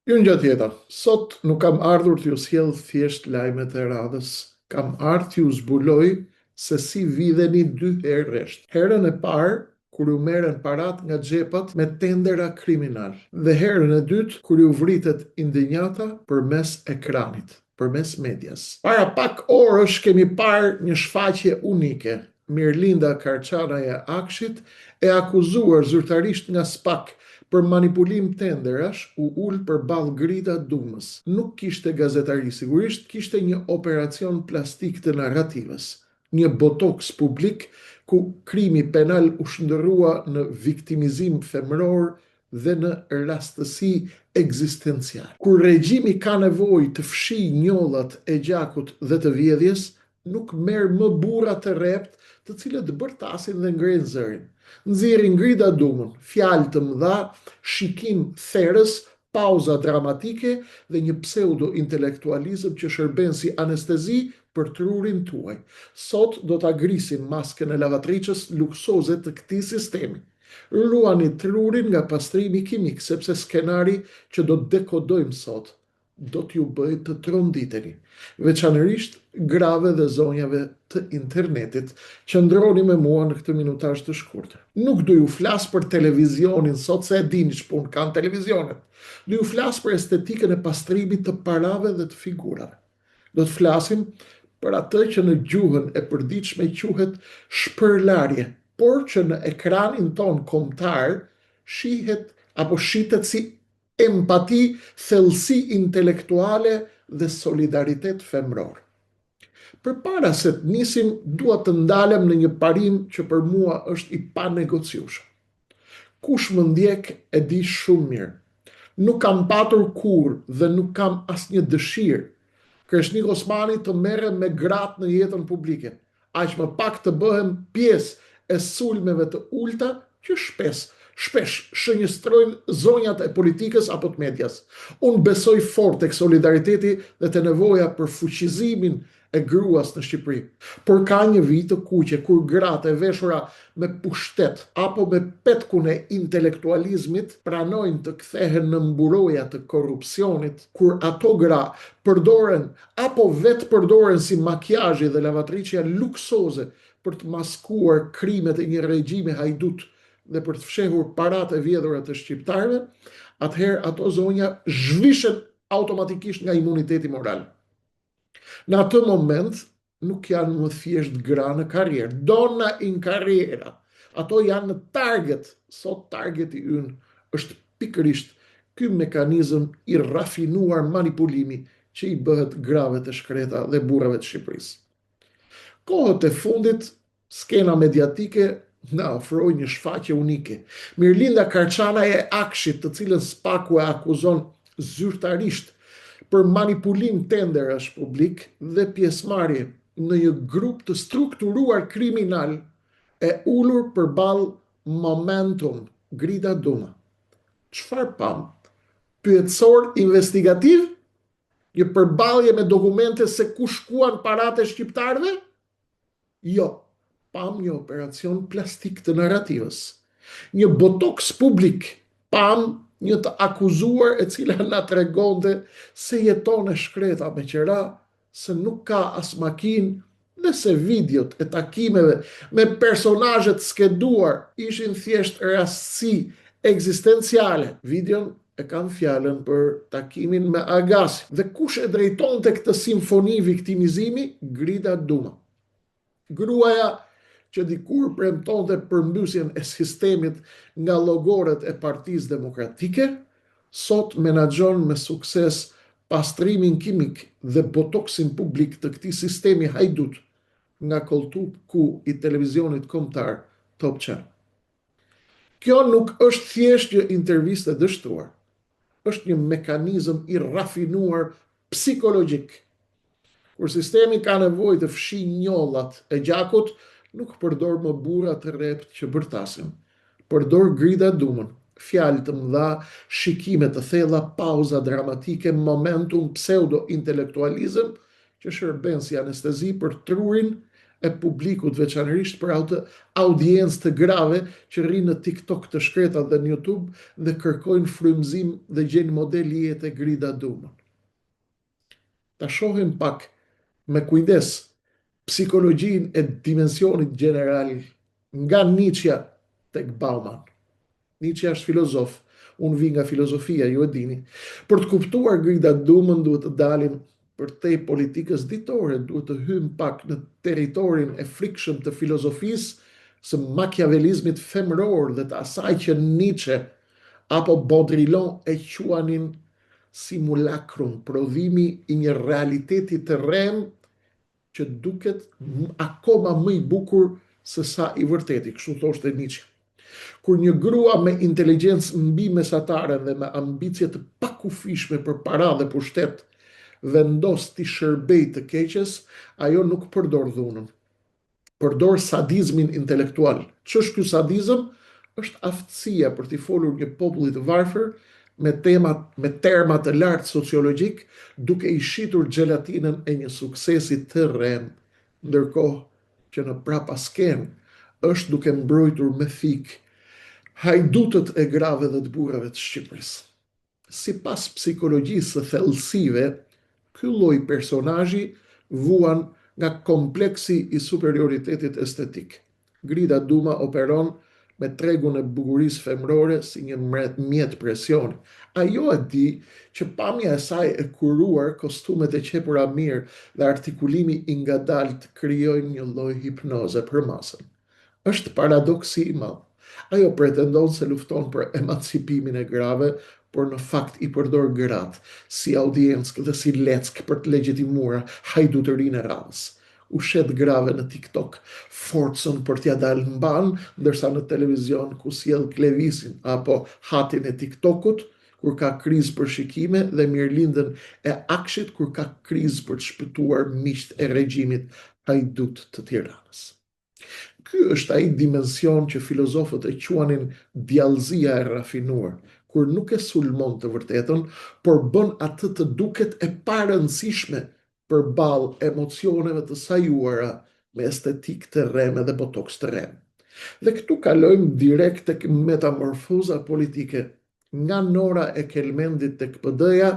Jo një gjatë tjetër, sot nuk kam ardhur t'ju sjell thjesht lajmet e radhës, kam ardhur t'ju zbuloj se si vidheni dy herë rresht. Herën e parë, kur ju merren parat nga xhepat me tendera kriminal, dhe herën e dytë, kur ju vritet indenjata përmes ekranit, përmes medias. Para pak orësh kemi parë një shfaqje unike. Mirlinda Karçanaja Akshit e akuzuar zyrtarisht nga SPAK për manipulim tenderash u ul përballë Grida Dumës. Nuk kishte gazetari sigurisht, kishte një operacion plastik të narrativës, një botoks publik ku krimi penal u shndërrua në viktimizim femëror dhe në rastësi ekzistencial. Kur regjimi ka nevojë të fshijë njollat e gjakut dhe të vjedhjes, nuk merr më burra të rrept të cilët bërtasin dhe ngrenë zërin. Nxjerrin Grida Dumën, fjalë të mëdha, shikim therrës, pauza dramatike dhe një pseudo-intelektualizëm që shërben si anestezi për trurin tuaj. Sot do ta grisim maskën e lavatriçës luksoze të këtij sistemi. Ruani trurin nga pastrimi kimik, sepse skenari që do të dekodojmë sot do t'ju bëj të tronditeni, veçanërisht grave dhe zonjave të internetit. Qëndroni me mua në këtë minutazh të shkurtër. Nuk do ju flas për televizionin sot, se e dini ç'punë kanë televizionet. Do ju flas për estetikën e pastrimit të parave dhe të figurave. Do të flasim për atë që në gjuhën e përditshme quhet shpërlarje, por që në ekranin ton kombëtar shihet apo shitet si empati, thellësi intelektuale dhe solidaritet femror. Përpara se të nisim, dua të ndalem në një parim që për mua është i panegociueshëm. Kush më ndjek e di shumë mirë. Nuk kam patur kurrë dhe nuk kam asnjë dëshirë Kreshnik Osmani të merrem me gratë në jetën publike, aq më pak të bëhem pjesë e sulmeve të ulta që shpesh shënjestrojnë zonjat e politikës apo të medias. Unë besoj fort tek solidariteti dhe te nevoja për fuqizimin e gruas në Shqipëri. Por ka një vit të kuqe kur gratë e veshura me pushtet apo me petkun e intelektualizmit pranojnë të kthehen në mburoja të korrupsionit, kur ato gra përdoren apo vetë përdoren si makiazhi dhe lavatriçja luksoze për të maskuar krimet e një regjimi hajdut dhe për të fshehur parat e vjedhura të shqiptarëve, atëherë ato zonja zhvishen automatikisht nga imuniteti moral. Në atë moment nuk janë më thjesht gra në karrierë, donna in carriera. Ato janë në target. Sot targeti ynë është pikërisht ky mekanizëm i rafinuar manipulimi që i bëhet grave të shkreta dhe burrave të Shqipërisë. Kohët e fundit, skena mediatike na ofroi një shfaqje unike. Mirlinda Karçanaja Akshit, të cilën SPAK-u e akuzon zyrtarisht për manipulim tenderash publik dhe pjesëmarrje në një grup të strukturuar kriminal, e ulur përballë Momentum, Grida Duma. Çfarë pam? Pyetësor investigativ? Një përballje me dokumente se ku shkuan paratë e shqiptarëve? Jo. Pam një operacion plastik të narrativës. Një botoks publik. Pam një të akuzuar e cila na tregonte se jeton e shkreta me qera, se nuk ka as makinë, dhe se videot e takimeve me personazhet skeduar ishin thjesht rastësi ekzistenciale. Videon e kanë fjalën për takimin me Agasi. Dhe kush e drejtonte këtë simfoni viktimizimi? Grida Duma. Gruaja që dikur premtonte përmbysjen e sistemit nga llogorët e Partisë Demokratike, sot menaxhon me sukses pastrimin kimik dhe botoksin publik të këtij sistemi hajdut nga kolltuku i televizionit kombëtar Top Channel. Kjo nuk është thjesht një intervistë e dështuar, është një mekanizëm i rafinuar psikologjik. Kur sistemi ka nevojë të fshijë njollat e gjakut, nuk përdor më burra të rrept që bërtasin. Përdor Grida Dumën, fjalë të mëdha, shikime të thella, pauza dramatike, momentum, pseudo-intelektualizëm që shërben si anestezi për trurin e publikut, veçanërisht për atë audiencë të grave që rrinë në TikTok të shkreta dhe në YouTube dhe kërkojnë frymëzim dhe gjenë model jetë e Grida Dumën. Ta shohim pak me kujdes psikologjin e dimensionit general nga Nietzsche tek Bauman. Nietzsche është filozof, unë vi nga filozofia, ju e dini. Për të kuptuar Grida Dumën duhet të dalim për te politikës ditore, duhet të hym pak në teritorin e frikshëm të filozofisë, së makiavelizmit femror dhe të asaj që Nietzsche apo Baudrillon e quanin simulacrum, prodhimi i një realiteti të rrem që duket akoma më i bukur se sa i vërteti, kështu thoshte Nietzsche. Kur një grua me inteligjencë mbi mesatare dhe me ambicje të pakufishme për para dhe pushtet vendos t'i shërbej të keqes, ajo nuk përdor dhunën. Përdor sadizmin intelektual. Ç'është ky sadizëm? Është aftësia për t'i folur një populli të varfër me terma të lartë sociologjik, duke i shitur xhelatinën e një suksesi të rrem, ndërkohë që në prapasken është duke mbrojtur me thik hajdutët e grave dhe të burrave të Shqipërisë. Sipas psikologjisë së thellësive, ky lloj personazhi vuan nga kompleksi i superioritetit estetik. Grida Duma operon me tregun e bukurisë femrore si një mjet presioni. Ajo e di që pamja e saj e kuruar, kostumet e qepura mirë dhe artikulimi i ngadalt krijojnë një lloj hipnoze për masën. Është paradoksi i madh. Ajo pretendon se lufton për emancipimin e grave, por në fakt i përdor gratë si audiencë dhe si leck për të legjitimuar hajdutërinë e radhës. U shet grave në TikTok, forcën për t'ja dalë mban, ndërsa në televizion ku sjell klevisin apo hatin e TikTokut, kur ka krizë për shikime, dhe mirëlindjen e Akshit kur ka krizë për të shpëtuar miqt e regjimit hajdut të Tiranës. Ky është ai dimension që filozofët e quanin djallëzia e rafinuar, kur nuk e sulmon të vërtetën, por bën atë të duket e parëndësishme përballë emocioneve të sajuara me estetik të rreme dhe botoks të rrem. Dhe këtu kalojmë direkt tek metamorfoza politike, nga Nora e Kelmendit tek PD-ja,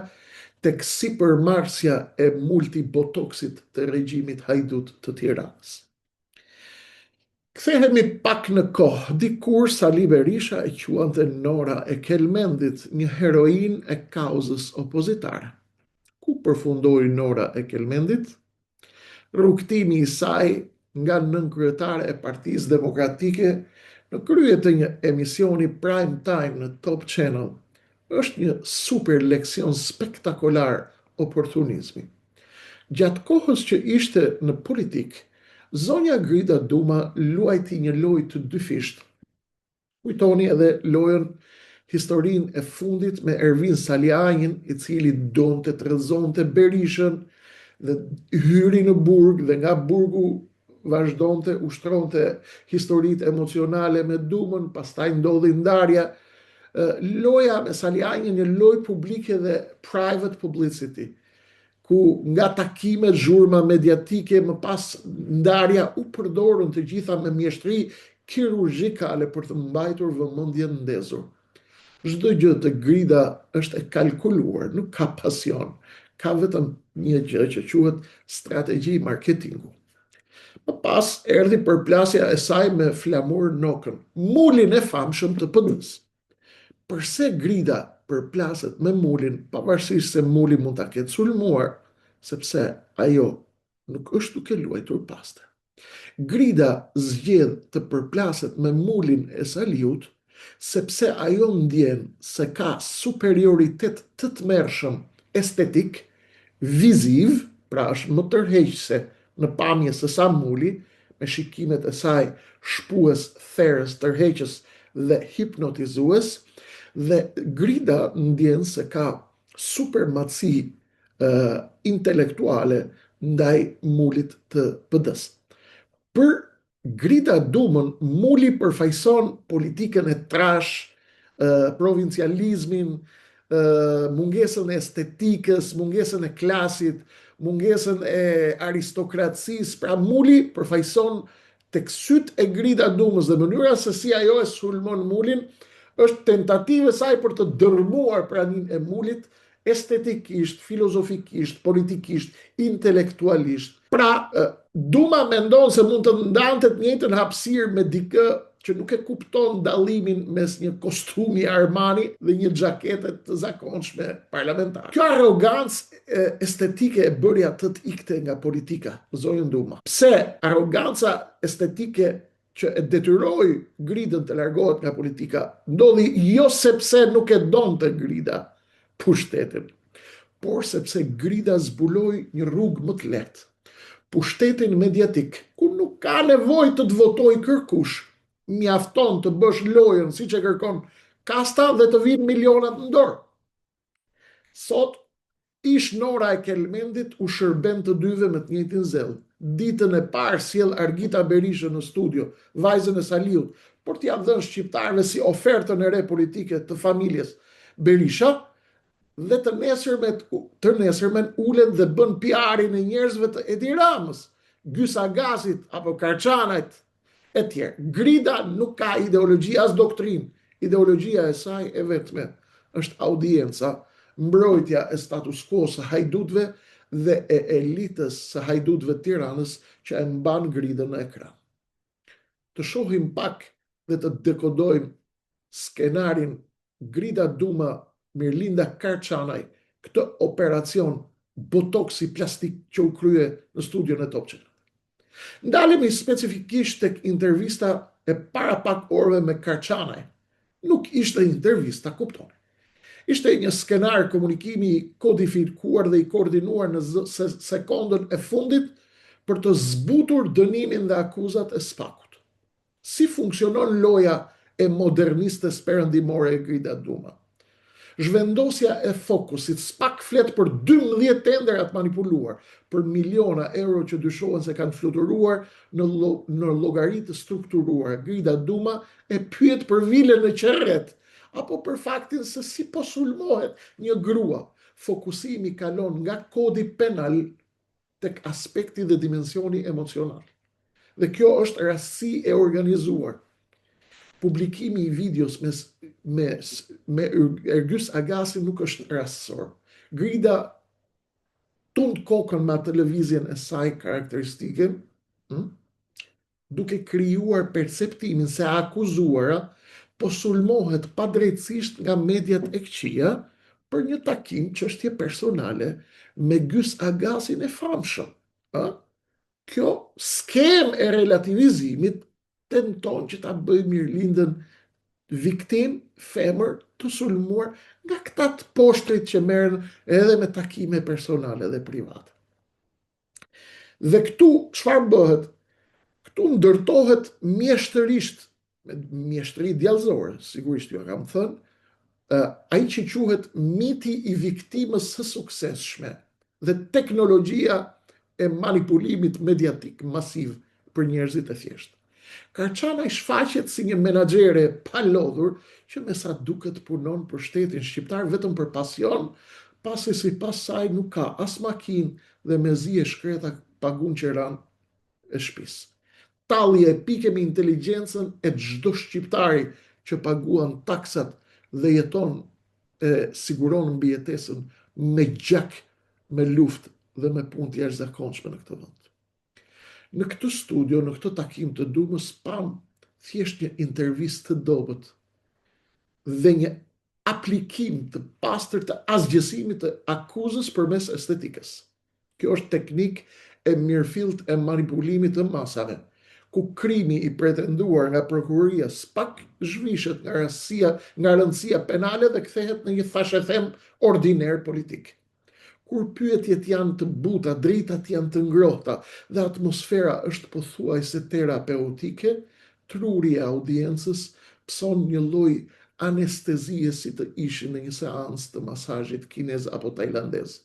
tek sipërmarrësja e multibotoksit të regjimit hajdut të Tiranës. Kthehemi pak në kohë, dikur Sali Berisha e quante Nora e Kelmendit një heroin e kauzës opozitare. Ku përfundoi Nora e Kelmendit? Rrugtimi i saj nga nënkryetare e Partisë Demokratike në krye të një emisioni prime time në Top Channel është një super leksion spektakolar oportunizmi. Gjatë kohës që ishte në politik, zonja Grida Duma luajti një lojë të dyfisht. Kujtoni edhe lojën historinë e fundit me Ervin Salianjin, i cili donte të rrëzonte Berishën dhe hyri në burg dhe nga burgu vazhdonte, ushtronte historitë emocionale me Dumën, pastaj ndodhi ndarja. Loja me Salianjin një lojë publike dhe private publicity, ku nga takimet, zhurma mediatike, më pas ndarja u përdorën të gjitha me mjeshtri kirurgjikale për të mbajtur vëmendjen ndezur. Çdo gjë të Grida është e kalkuluar, nuk ka pasion, ka vetëm një gjë që quhet strategji marketingu. Më pas erdhi përplasja e saj me Flamur Nokën, mulin e famshëm të PD-s. Përse Grida përplaset me mulin, pavarësisht se muli mund ta ketë sulmuar, sepse ajo nuk është duke luajtur paste. Grida zgjedh të përplaset me mulin e Saliut, sepse ajo ndjen se ka superioritet të tmerrshëm estetik, viziv, pra është më tërheqëse në pamje se sa muli, me shikimet e saj shpues, therrës, tërheqës dhe hipnotizues, dhe Grida ndjen se ka supermatësi intelektuale ndaj mulit të PD-s. Për Grida Dumën, muli përfaqëson politikën e trash, provincializmin mungesën e estetikës, mungesën e klasit, mungesën e aristokracisë, pra muli përfaqëson tek syt e Grida Dumës dhe mënyra se si ajo e sulmon mulin është tentativë e saj për të dërmuar praninë e mulit estetikisht, filozofikisht, politikisht, intelektualisht. Pra, Duma mendon se mund të ndante të njëjtën hapësirë me dikë që nuk e kupton dallimin mes një kostumi Armani dhe një xhakete të zakonshme parlamentare. Kjo arrogancë estetike e bëri atë të ikte nga politika, zonjën Duma. Pse arroganca estetike që e detyroi Gridën të largohet nga politika ndodhi jo sepse nuk e donte Grida pushtetin, por sepse Grida zbuloi një rrugë më të lehtë, pushtetin mediatik, ku nuk ka nevojë të votoj kërkush, mjafton të bësh lojën siç e kërkon kasta dhe të vinë milionat në dorë. Sot ish Nora e Kelmendit u shërben të dyve me të njëjtin zell. Ditën e parë sjell Argita Berishën në studio, vajzën e Saliut, por t'ia dhënë shqiptarëve si ofertën e re politike të familjes Berisha, dhe të nesërmen ulen dhe bën PR-in e njerëzve të Edi Ramës, Gysagassit apo Karçanajt e tjerë. Grida nuk ka ideologji as doktrinë. Ideologjia e saj e vetme është audienca, mbrojtja e status quo së hajdutëve dhe e elitës së hajdutëve të Tiranës që e mban Gridën në ekran. Të shohim pak dhe të dekodojmë skenarin Grida Duma Mirlinda Karçanaj, këtë operacion botoksi plastik që u krye në studion e Top Channel. Ndalemi specifikisht tek intervista e para pak orëve me Karçanaj. Nuk ishte intervista, kuptoni. Ishte një skenar komunikimi i kodifikuar dhe i koordinuar në sekondën e fundit për të zbutur dënimin dhe akuzat e SPAK-ut. Si funksionon loja e modernistes perëndimore e Grida Duma? Zhvendosja e fokusit, SPAK flet për 12 tenderat manipuluar, për miliona euro që dyshohen se kanë fluturuar në llogaritë strukturuar. Grida Duma e pyet për vilën në Qerret, apo për faktin se si po sulmohet një grua. Fokusimi kalon nga kodi penal tek aspekti dhe dimensioni emocional. Dhe kjo është rastësi e organizuar. Publikimi i videos me Ergys Agasin nuk është rastësor. Grida tund kokën me televizjen e saj karakteristike, duke krijuar perceptimin se akuzuara po sulmohet padrejtësisht nga mediat e këqija për një takim çështje personale me Gys Agasin e famshëm. Kjo skem e relativizimit tenton që ta bëjë Mirlindën viktim, femër të sulmuar nga këta të poshtrit që merren edhe me takime personale dhe private. Dhe këtu çfarë bëhet? Këtu ndërtohet mjeshtërisht, me mjeshtëri djallëzore, sigurisht ju kam thënë, ai që quhet miti i viktimës së suksesshme dhe teknologjia e manipulimit mediatik masiv për njerëzit e thjeshtë. Karçanaj shfaqet si një menaxhere pa lodhur që me sa duket punon për shtetin shqiptar vetëm për pasion, pasi sipas saj nuk ka as makinë dhe mezi e shkreta pagun qeran e shtëpisë. Talli epike me inteligjencën e çdo shqiptari që paguan taksat dhe jeton siguron mbijetesën me gjak, me luftë dhe me punë të jashtëzakonshme në këtë vend. Në këtë studio, në këtë takim të Dumës, pam thjesht një intervistë të dobët dhe një aplikim të pastër të asgjësimit të akuzës përmes estetikës. Kjo është teknik e mirëfillt e manipulimit të masave, ku krimi i pretenduar nga prokuroria SPAK zhvishet nga rëndësia penale dhe kthehet në një thashethem ordiner politik. Kur pyetjet janë të buta, dritat janë të ngrohta dhe atmosfera është pothuajse terapeutike, truri e audiencës pson një lloj anestezie si të ishin në një seancë të masazhit kinez apo tajlandez.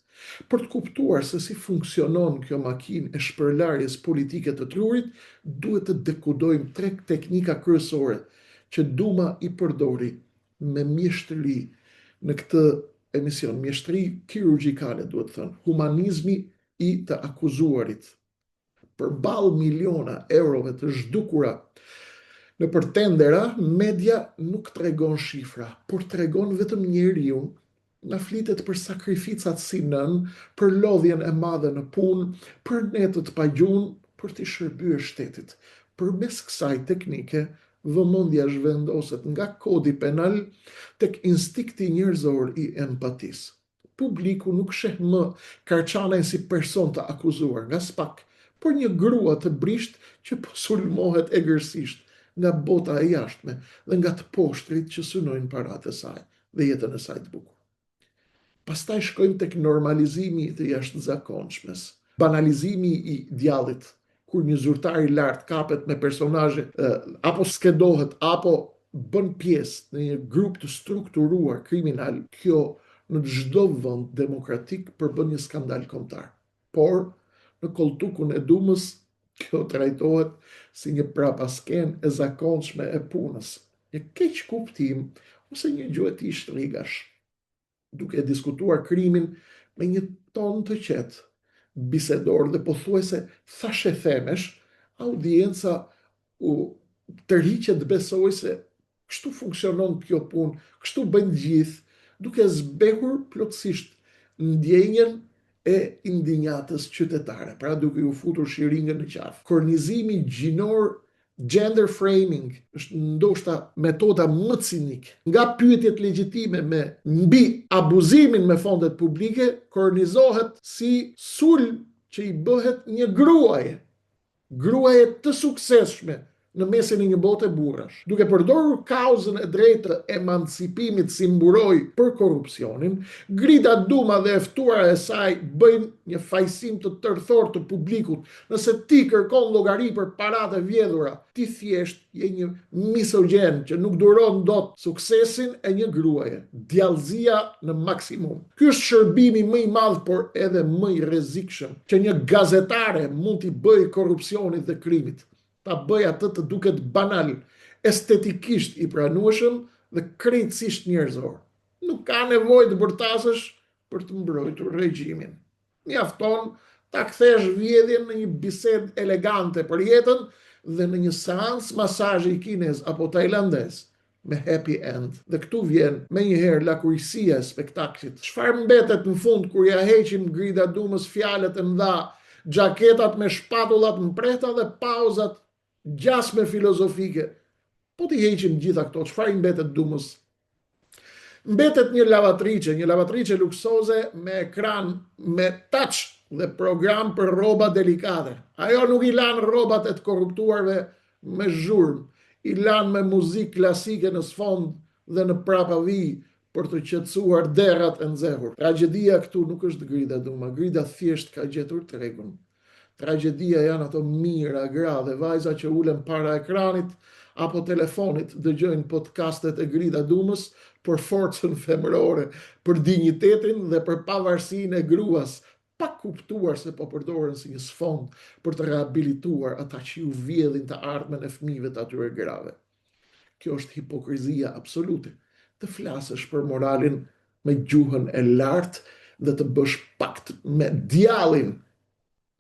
Për të kuptuar se si funksionon kjo makinë e shpërlarjes politike të trurit, duhet të dekodojmë 3 teknika kryesore që Duma i përdori me mjeshtëri në këtë emision, mjeshtri kirurgjikale, duhet thënë, humanizmi i të akuzuarit, përballë miliona eurove të zhdukura në për tendera, media nuk tregon shifra, por tregon vetëm njeriu. Na flitet për sakrificat si nën, për lodhjen e madhe në punë, për netët pa gjunë, për të shërbyer shtetit. Përmes kësaj teknike, vëmendja zhvendoset nga kodi penal tek instinkti njerëzor i empatisë. Publiku nuk sheh më Karçanën si person të akuzuar, nga spak, por një grua të brisht që po sulmohet egërsisht nga bota e jashtme dhe nga të poshtrit që synojnë paratë e saj dhe jetën e saj të bukur. Pastaj shkojmë tek normalizimi të jashtëzakonshmes, banalizimi i djallit, kur një zyrtar i lartë kapet me personazhe apo skedohet apo bën pjesë në një grup të strukturuar kriminal. Kjo në çdo vend demokratik përbën një skandal kombëtar. Por në koltukun e Dumës kjo trajtohet si një prapaskenë e zakonshme e punës, një keq kuptim ose një gjueti shtrigash. Duke diskutuar krimin me një ton të qetë, bisedor dhe pothuajse thashethemesh, audienca u tërhiqet besoj se kështu funksionon kjo punë, kështu bëjnë gjithë, duke zbehur plotësisht ndjenjen e indinjatës qytetare, pra duke u futur shiringën në qafë. Kornizimi gjinor, gender framing, është ndoshta metoda më cinike. Nga pyetjet legjitime mbi abuzimin me fondet publike, kornizohet si sulm që i bëhet një gruaje të suksesshme në mesin e një bote burrash. Duke përdorur kauzën e drejtë të emancipimit si mburoj për korrupsionin, Grida Duma dhe e ftuara e saj bëjnë një fajsim të tërthor të publikut. Nëse ti kërkon llogari për paratë e vjedhura, ti thjesht je një misogjen që nuk duron dot suksesin e një gruaje. Djallëzia në maksimum. Ky është shërbimi më i madh, por edhe më i rrezikshëm që një gazetare mund t'i bëjë korrupsionit dhe krimit. Ta bëj atë të duket banal, estetikisht i pranueshëm dhe krejtësisht njerëzor. Nuk ka nevojë të bërtasësh për të mbrojtur regjimin. Mjafton ta kthesh vjedhjen në një bisedë elegante për jetën dhe në një seancë masazhi kinez apo tajlandez me happy end. Dhe këtu vjen menjëherë lakurësia e spektaklit. Çfarë mbetet në fund kur ja heqim Grida Dumës fjalët e mëdha, xhaketat me shpatullat mprehta dhe pauzat gjasme filozofike? Po t'i heqim gjitha këto, çfarë i mbetet Dumës? Mbetet një lavatrice luksoze me ekran me touch dhe program për rroba delikate. Ajo nuk i lan rrobat e të korruptuarve me zhurmë, i lan me muzikë klasike në sfond dhe në prapavi për të qetësuar derrat e nxehur. Tragjedia këtu nuk është Grida Duma, Grida thjesht ka gjetur tregun. Tragjedia janë ato mira gra dhe vajza që ulen para ekranit apo telefonit, dëgjojnë podcastet e Grida Dumës për forcën femërore, për dinjitetin dhe për pavarësinë e gruas, pa kuptuar se po përdoren si një sfond për të rehabilituar ata që ju vjedhin të ardhmen e fëmijëve të atyre grave. Kjo është hipokrizia absolute. Të flasësh për moralin me gjuhën e lartë dhe të bësh pakt me djallin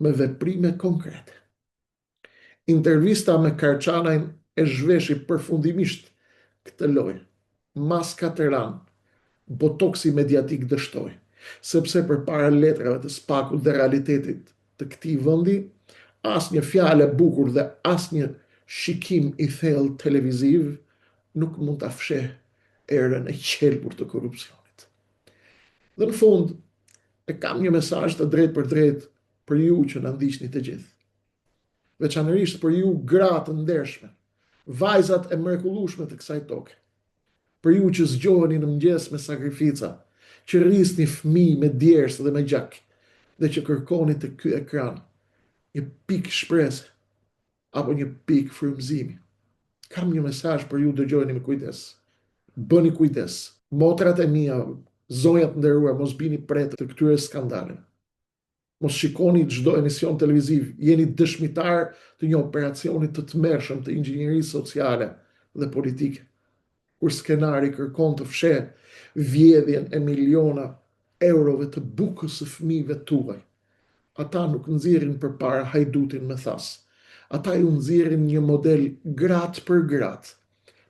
me veprime konkrete. Intervista me Karçanajn e zhveshi përfundimisht këtë lojë. Maska të ranë, botoksi mediatik dështoi, sepse përpara letrave të spakut dhe realitetit të këtij vendi, asnjë fjalë e bukur dhe asnjë shikim i thellë televiziv nuk mund ta fsheh erën e qelbur të korrupsionit. Dhe në fund, e kam një mesazh të drejtë për drejtë për ju që na ndiqni të gjithë. Veçanërisht për ju gra të ndershme, vajzat e mrekullueshme të kësaj toke. Për ju që zgjoheni në mëngjes me sakrifica, që rrisni fëmijë me djersë dhe me gjak, dhe që kërkoni të ky ekran një pikë shprese apo një pikë frymëzimi. Kam një mesazh për ju, dëgjojeni me kujdes. Bëni kujdes. Motrat e mia, zonjat nderuar, mos bini pret të këtyre skandaleve. Mos shikoni çdo emision televiziv, jeni dëshmitar të një operacioni të tmerrshëm të inxhinierisë sociale dhe politike. kur skenari kërkon të fshe vjedhjen e miliona eurove të bukës së fëmijëve tuaj. Ata nuk nxjerrin përpara hajdutin me thas. Ata ju nxjerrin një model gratë për gratë,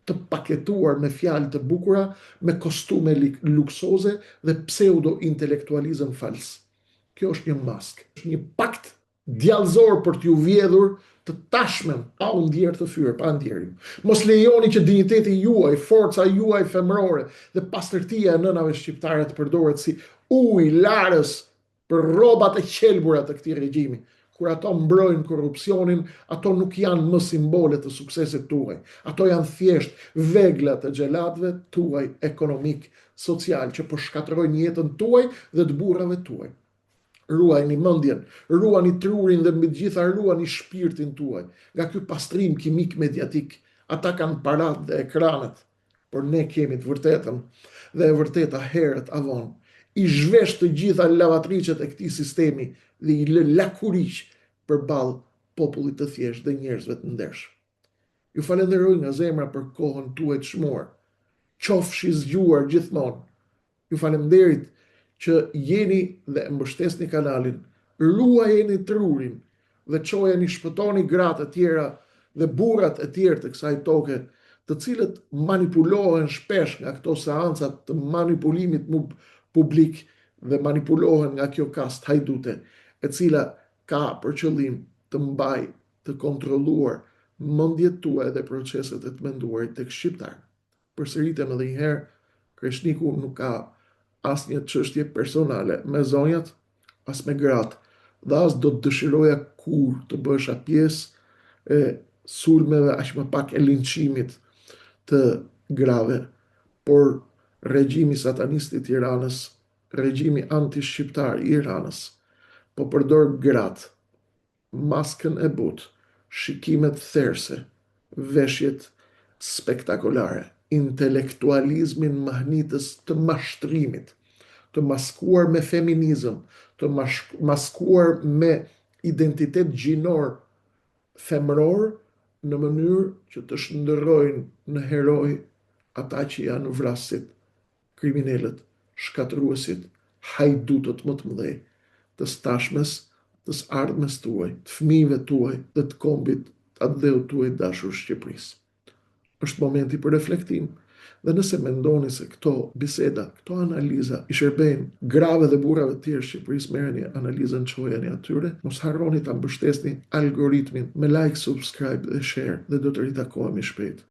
të paketuar me fjalë të bukura, me kostume luksoze dhe pseudo-intelektualizëm fals. Kjo është një maskë, është një pakt djallëzor për t'ju vjedhur të tashmen, pa u ndjerë të fyrë, pa ndjerë. Mos lejoni që digniteti juaj, forca juaj femërore dhe pastërtia e nënave shqiptare të përdoret si ujë larës për rrobat e qelbura të këtij regjimi. Kur ato mbrojnë korrupsionin, ato nuk janë më simbole të suksesit tuaj. Ato janë thjesht vegla të xhelatëve tuaj ekonomik, social, që po shkatërrojnë jetën tuaj dhe të burrave tuaj. Ruajini mendjen, ruani trurin dhe mbi të gjitha ruani shpirtin tuaj nga ky pastrim kimik mediatik. Ata kanë parat dhe ekranet, por ne kemi të vërtetën dhe e vërteta herët avon. I zhvesh të gjitha lavatriqet e këtij sistemi dhe i lë lakuriq përballë popullit të thjeshtë dhe njerëzve të ndershëm. Ju falenderoj nga zemra për kohën tuaj të çmuar. Qofshi zgjuar gjithmonë. Ju falenderit që jeni dhe mbështesni kanalin, ruajeni trurin dhe çojeni shpëtoni gratë e tjera dhe burrat e tjerë të kësaj toke, të cilët manipulohen shpesh nga këto seancat të manipulimit publik dhe manipulohen nga kjo kast hajdute, e cila ka për qëllim të mbaj të kontrolluar mendjet tuaja dhe proceset e të menduarit tek shqiptarët. Përsëritem edhe një herë, Kreshniku nuk ka asnjë çështje personale me zonjat, as me gratë, dhe as do të dëshiroja kur të bësha pjesë e sulmeve, aq më pak e linçimit të grave, por regjimi satanist i Tiranës, regjimi anti-shqiptar i Iranës, po përdor gratë, maskën e butë, shikimet therse, veshjet spektakolare, intelektualizmin mahnitës të mashtrimit, të maskuar me feminizëm, të maskuar me identitet gjinor femëror, në mënyrë që të shndërrojnë në heroj ata që janë vrasit, kriminalët, shkatruesit, hajdutët më të mëdhej të stashmes, të ardhmes tuaj, të fëmijëve tuaj dhe të kombit atë dheu tuaj dashur Shqipërisë. Është momenti për reflektim, dhe nëse mendoni se këto biseda, këto analiza i shërbejnë grave dhe burrave të tjerë Shqipërisë, merreni analizën, çojeni atyre, mos harroni ta mbështesni algoritmin me like, subscribe dhe share, dhe do të ritakohemi shpejt.